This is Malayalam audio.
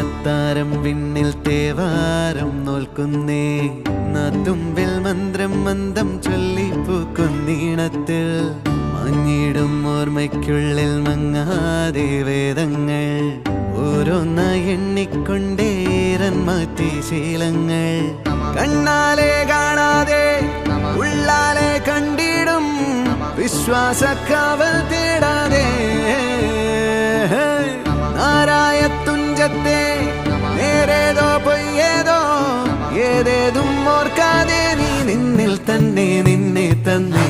അത്താരം വിണ്ണിൽ തേവാരം നോൽക്കുന്നേ നാത്തുമ്പിൽ മന്ത്രം മന്ദം ചൊല്ലിപ്പൂക്കുന്നീണത്തിൽ മങ്ങിടും ഓർമ്മയ്ക്കുള്ളിൽ മങ്ങാതെ വേദങ്ങൾ ഓരോന്നായി എണ്ണിക്കൊണ്ടേരൻ മാറ്റി ശീലങ്ങൾ കണ്ണാലെ കാണാതെ ഉള്ളാലെ കണ്ടിടും വിശ്വാസക്കാവൽ തേടാതെ നാരായ തുഞ്ചത്തെ നേരേതോ പൊയ്യേതോ ഏതേതും ഓർക്കാതെ നീ നിന്നിൽ തന്നെ നിന്നെ തന്നെ